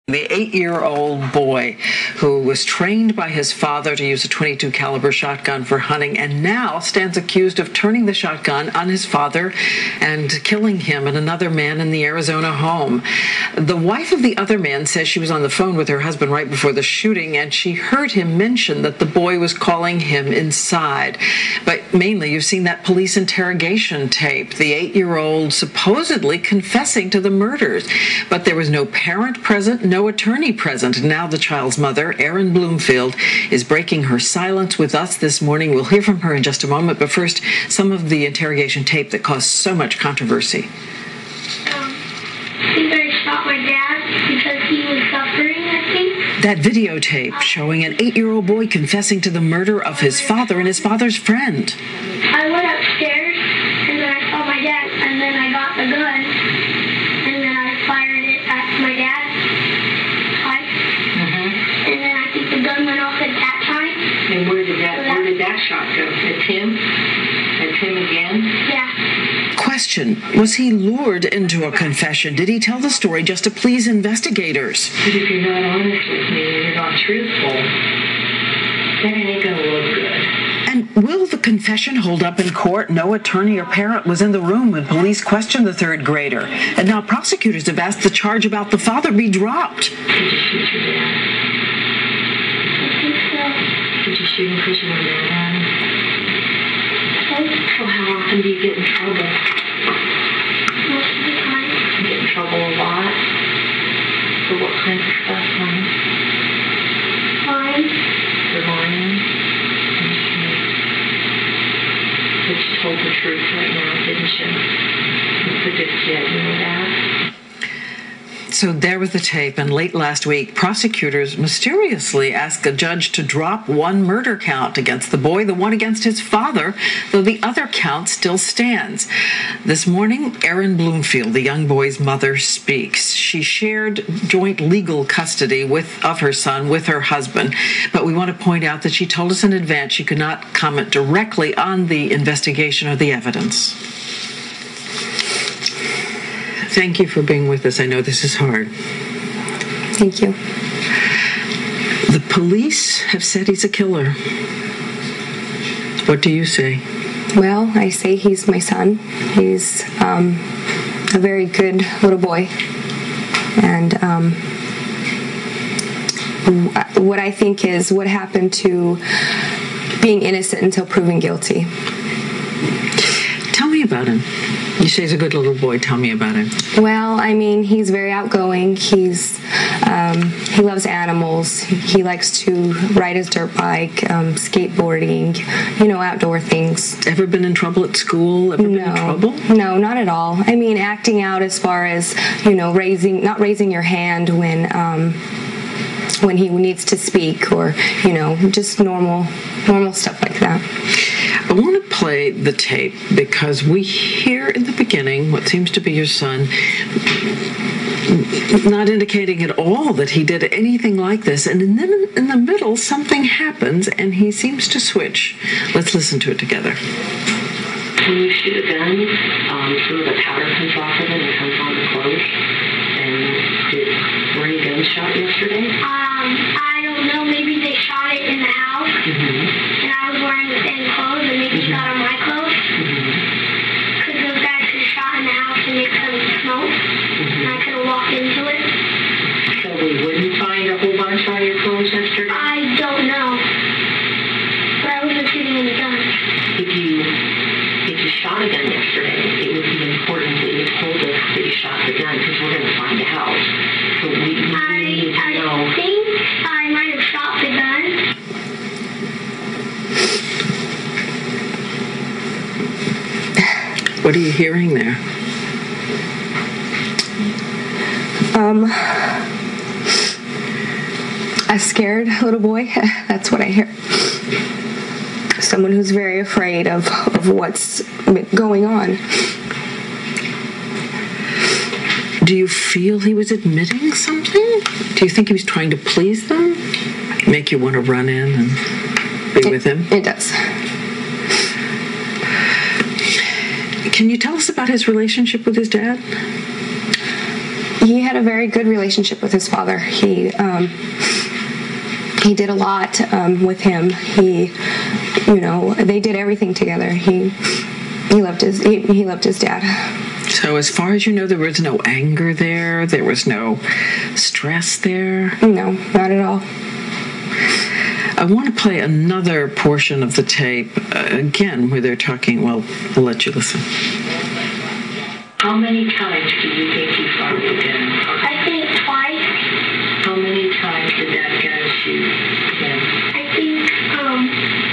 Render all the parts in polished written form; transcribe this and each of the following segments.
The 8-year-old boy who was trained by his father to use a .22 caliber shotgun for hunting and now stands accused of turning the shotgun on his father and killing him and another man in the Arizona home. The wife of the other man says she was on the phone with her husband right before the shooting and she heard him mention that the boy was calling him inside. But mainly you've seen that police interrogation tape, the 8-year-old supposedly confessing to the murders. But there was no parent present, no attorney present. Now the child's mother, Erin Bloomfield, is breaking her silence with us this morning. We'll hear from her in just a moment, but first, some of the interrogation tape that caused so much controversy. I think I shot my dad because he was suffering, I think. That videotape showing an 8-year-old boy confessing to the murder of his father and his father's friend. I went upstairs, and then I saw my dad, and then I got the gun, and then I fired it at my dad. And then I think the gun went off at that time. And where did that shot go? At Tim? At Tim again? Yeah. Question, was he lured into a confession? Did he tell the story just to please investigators? But if you're not honest with me, you're not truthful, then it ain't gonna look good. And will the confession hold up in court? No attorney or parent was in the room when police questioned the third grader. And now prosecutors have asked the charge about the father be dropped. Did you shoot your dad? Did you shoot him because you were mad at him? Well, how often do you get in trouble? Most of the time. You get in trouble a lot? For what kind of stuff, honey? Lying. For lying? But you told the truth right now, didn't you? You put this yet, you know that? So there was the tape, and late last week, prosecutors mysteriously asked a judge to drop one murder count against the boy, the one against his father, though the other count still stands. This morning, Erin Bloomfield, the young boy's mother, speaks. She shared joint legal custody of her son with her husband, but we want to point out that she told us in advance she could not comment directly on the investigation or the evidence. Thank you for being with us. I know this is hard. Thank you. The police have said he's a killer. What do you say? Well, I say he's my son. He's a very good little boy. And what I think is what happened to being innocent until proven guilty. Tell me about him. You say he's a good little boy. Tell me about him. Well, I mean, he's very outgoing. He loves animals. He likes to ride his dirt bike, skateboarding, outdoor things. Ever been in trouble at school? Ever been in trouble? No, not at all. I mean, acting out as far as, not raising your hand when he needs to speak or, just normal stuff like that. I want to play the tape because we hear in the beginning what seems to be your son not indicating at all that he did anything like this. And then in the middle, something happens and he seems to switch. Let's listen to it together. When you shoot a gun, some of the powder comes off of it and comes on the clothes. And were any guns shot yesterday? I don't know. Maybe they shot it in the house. And I was wearing the same clothes and maybe it got on my clothes. Because those guys could have shot in the house and make some smoke. And I could have walked into it. So we wouldn't find a whole bunch on your clothes yesterday? I don't know. But I wasn't shooting any guns. If you shot a gun yesterday, it would be important that you told us that you shot the gun because we're going to find out. So we need to know. I think I might have shot the gun. What are you hearing there? A scared little boy. That's what I hear. Someone who's very afraid of what's going on. Do you feel he was admitting something? Do you think he was trying to please them? Make you want to run in and be with him? It does. Can you tell us about his relationship with his dad? he had a very good relationship with his father. He did a lot with him. They did everything together. He loved his dad. So as far as you know, there was no anger there? There was no stress there? No, not at all. I want to play another portion of the tape, again, where they're talking. Well, we'll let you listen. How many times do you think you fought with him? I think twice. How many times did that guy shoot him? I think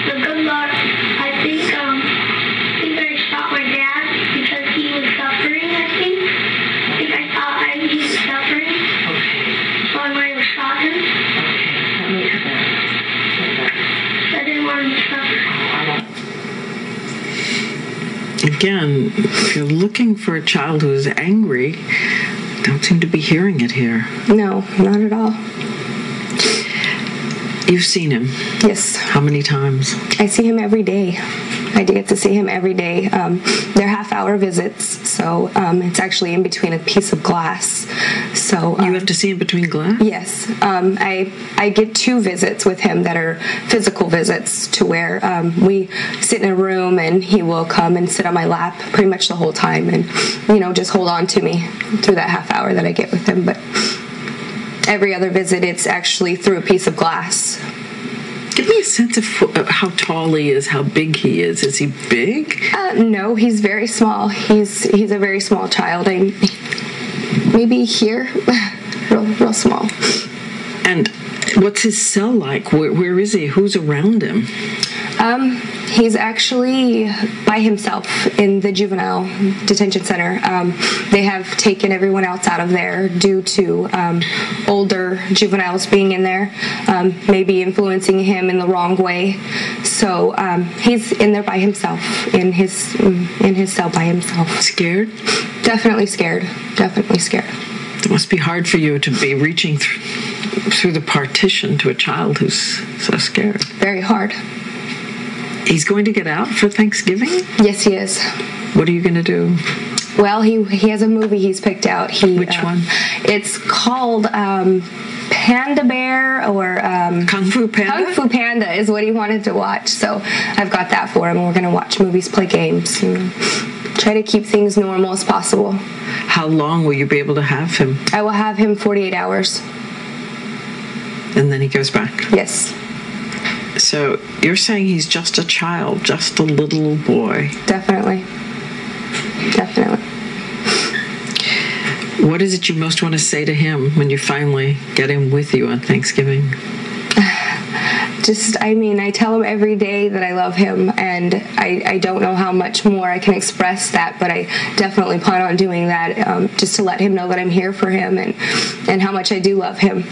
the good Lord. I think I shot my dad because he was suffering. I think I thought he was suffering, Okay. so I might have shot him. Okay. That makes sense. I didn't want him to suffer. Again, if you're looking for a child who is angry, don't seem to be hearing it here. No, not at all. You've seen him. Yes. How many times? I see him every day. I get to see him every day. They're half-hour visits, so it's actually in between a piece of glass. So You have to see him between glass? yes, I get 2 visits with him that are physical visits, to where we sit in a room and he will come and sit on my lap pretty much the whole time, and just hold on to me through that half hour that I get with him. But every other visit, it's actually through a piece of glass. Give me a sense of how tall he is, how big he is. Is he big? No, he's very small. He's a very small child. Maybe here, real small. And what's his cell like? Where is he? Who's around him? He's actually by himself in the juvenile detention center. They have taken everyone else out of there due to older juveniles being in there, maybe influencing him in the wrong way. So he's in there by himself, in his cell by himself. Scared? Definitely scared. Definitely scared. It must be hard for you to be reaching through the partition to a child who's so scared. Very hard. He's going to get out for Thanksgiving? Yes, he is. What are you going to do? Well, he has a movie he's picked out. Which one? It's called Panda Bear, or Kung Fu Panda? Kung Fu Panda is what he wanted to watch. So I've got that for him. We're going to watch movies, play games, and try to keep things normal as possible. How long will you be able to have him? I will have him 48 hours. And then he goes back? Yes. So you're saying he's just a child, just a little boy. Definitely. Definitely. What is it you most want to say to him when you finally get him with you on Thanksgiving? I tell him every day that I love him, and I don't know how much more I can express that, but I definitely plan on doing that, just to let him know that I'm here for him and how much I do love him.